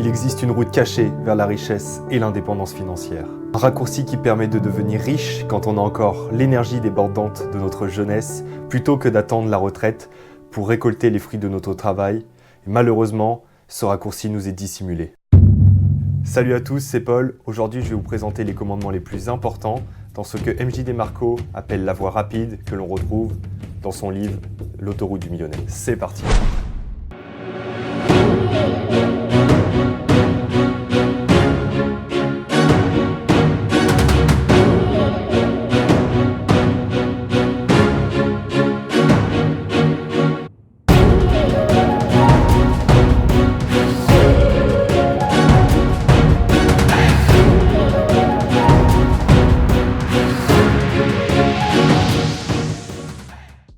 Il existe une route cachée vers la richesse et l'indépendance financière. Un raccourci qui permet de devenir riche quand on a encore l'énergie débordante de notre jeunesse, plutôt que d'attendre la retraite pour récolter les fruits de notre travail. Et malheureusement, ce raccourci nous est dissimulé. Salut à tous, c'est Paul. Aujourd'hui, je vais vous présenter les commandements les plus importants dans ce que MJ DeMarco appelle la voie rapide, que l'on retrouve dans son livre L'autoroute du millionnaire. C'est parti.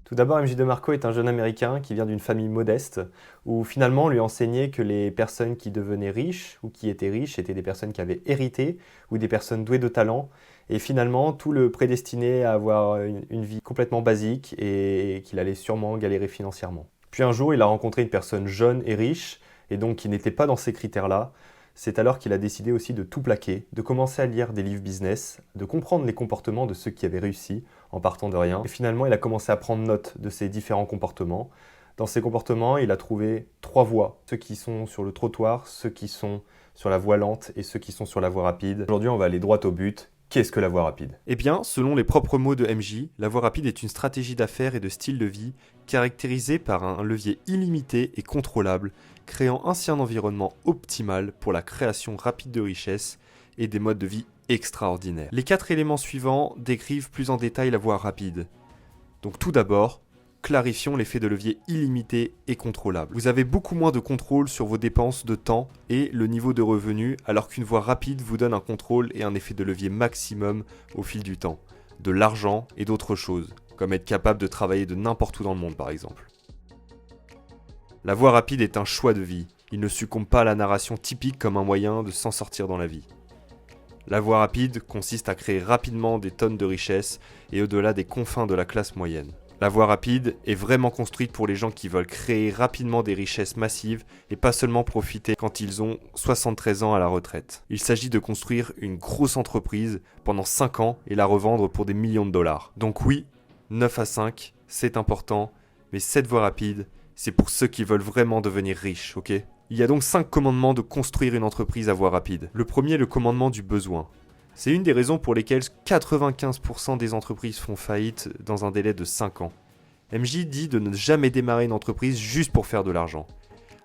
Tout d'abord, MJ DeMarco est un jeune Américain qui vient d'une famille modeste où finalement on lui enseignait que les personnes qui devenaient riches ou qui étaient riches étaient des personnes qui avaient hérité ou des personnes douées de talent et finalement tout le prédestinait à avoir une vie complètement basique et qu'il allait sûrement galérer financièrement. Puis un jour, il a rencontré une personne jeune et riche et donc qui n'était pas dans ces critères-là. C'est alors qu'il a décidé aussi de tout plaquer, de commencer à lire des livres business, de comprendre les comportements de ceux qui avaient réussi en partant de rien. Et finalement, il a commencé à prendre note de ces différents comportements. Dans ces comportements, il a trouvé 3 voies. Ceux qui sont sur le trottoir, ceux qui sont sur la voie lente et ceux qui sont sur la voie rapide. Aujourd'hui, on va aller droit au but. Qu'est-ce que la voie rapide ? Eh bien, selon les propres mots de MJ, la voie rapide est une stratégie d'affaires et de style de vie caractérisée par un levier illimité et contrôlable, créant ainsi un environnement optimal pour la création rapide de richesses et des modes de vie extraordinaires. Les 4 éléments suivants décrivent plus en détail la voie rapide. Donc tout d'abord, clarifions l'effet de levier illimité et contrôlable. Vous avez beaucoup moins de contrôle sur vos dépenses de temps et le niveau de revenu, alors qu'une voie rapide vous donne un contrôle et un effet de levier maximum au fil du temps, de l'argent et d'autres choses, comme être capable de travailler de n'importe où dans le monde par exemple. La voie rapide est un choix de vie. Il ne succombe pas à la narration typique comme un moyen de s'en sortir dans la vie. La voie rapide consiste à créer rapidement des tonnes de richesses et au-delà des confins de la classe moyenne. La voie rapide est vraiment construite pour les gens qui veulent créer rapidement des richesses massives et pas seulement profiter quand ils ont 73 ans à la retraite. Il s'agit de construire une grosse entreprise pendant 5 ans et la revendre pour des millions de dollars. Donc oui, 9 à 5, c'est important, mais cette voie rapide, c'est pour ceux qui veulent vraiment devenir riches, ok ? Il y a donc 5 commandements de construire une entreprise à voie rapide. Le premier est le commandement du besoin. C'est une des raisons pour lesquelles 95% des entreprises font faillite dans un délai de 5 ans. MJ dit de ne jamais démarrer une entreprise juste pour faire de l'argent.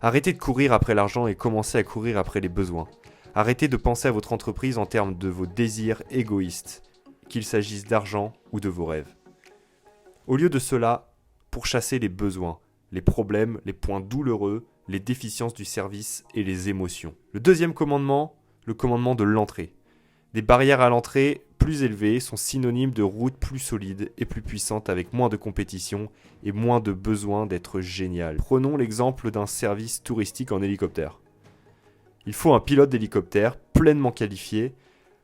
Arrêtez de courir après l'argent et commencez à courir après les besoins. Arrêtez de penser à votre entreprise en termes de vos désirs égoïstes, qu'il s'agisse d'argent ou de vos rêves. Au lieu de cela, pourchassez les besoins, les problèmes, les points douloureux, les déficiences du service et les émotions. Le deuxième commandement, le commandement de l'entrée. Des barrières à l'entrée plus élevées sont synonymes de routes plus solides et plus puissantes avec moins de compétition et moins de besoin d'être génial. Prenons l'exemple d'un service touristique en hélicoptère. Il faut un pilote d'hélicoptère pleinement qualifié,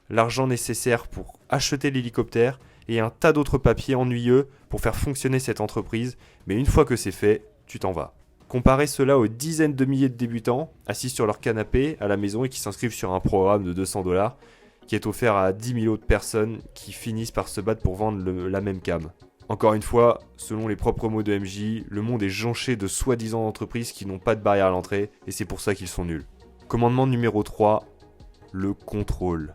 l'argent nécessaire pour acheter l'hélicoptère et un tas d'autres papiers ennuyeux pour faire fonctionner cette entreprise, mais une fois que c'est fait, tu t'en vas. Comparez cela aux dizaines de milliers de débutants assis sur leur canapé à la maison et qui s'inscrivent sur un programme de $200 qui est offert à 10 000 autres personnes qui finissent par se battre pour vendre la même cam. Encore une fois, selon les propres mots de MJ, le monde est jonché de soi-disant entreprises qui n'ont pas de barrière à l'entrée et c'est pour ça qu'ils sont nuls. Commandement numéro 3, le contrôle.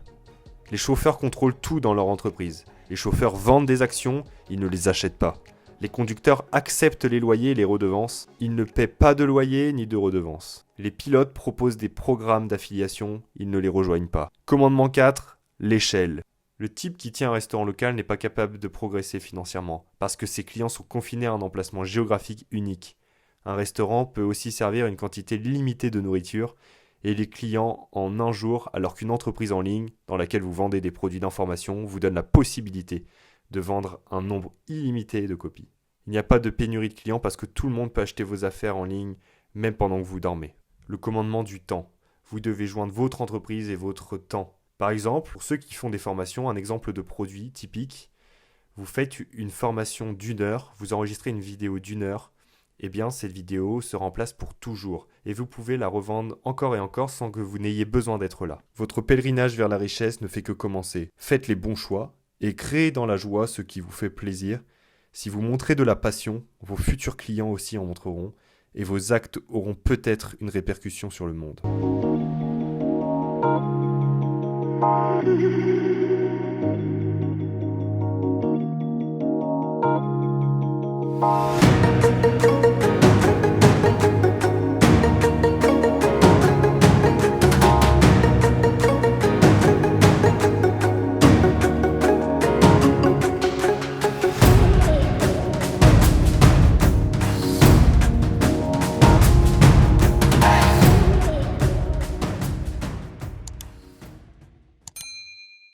Les chauffeurs contrôlent tout dans leur entreprise. Les chauffeurs vendent des actions, ils ne les achètent pas. Les conducteurs acceptent les loyers et les redevances. Ils ne paient pas de loyer ni de redevances. Les pilotes proposent des programmes d'affiliation. Ils ne les rejoignent pas. Commandement 4, l'échelle. Le type qui tient un restaurant local n'est pas capable de progresser financièrement parce que ses clients sont confinés à un emplacement géographique unique. Un restaurant peut aussi servir une quantité limitée de nourriture et les clients en un jour, alors qu'une entreprise en ligne dans laquelle vous vendez des produits d'information vous donne la possibilité de vendre un nombre illimité de copies. Il n'y a pas de pénurie de clients parce que tout le monde peut acheter vos affaires en ligne, même pendant que vous dormez. Le commandement du temps. Vous devez joindre votre entreprise et votre temps. Par exemple, pour ceux qui font des formations, un exemple de produit typique, vous faites une formation d'1 heure, vous enregistrez une vidéo d'1 heure eh bien cette vidéo sera en place pour toujours et vous pouvez la revendre encore et encore sans que vous n'ayez besoin d'être là. Votre pèlerinage vers la richesse ne fait que commencer. Faites les bons choix et créez dans la joie ce qui vous fait plaisir. Si vous montrez de la passion, vos futurs clients aussi en montreront et vos actes auront peut-être une répercussion sur le monde.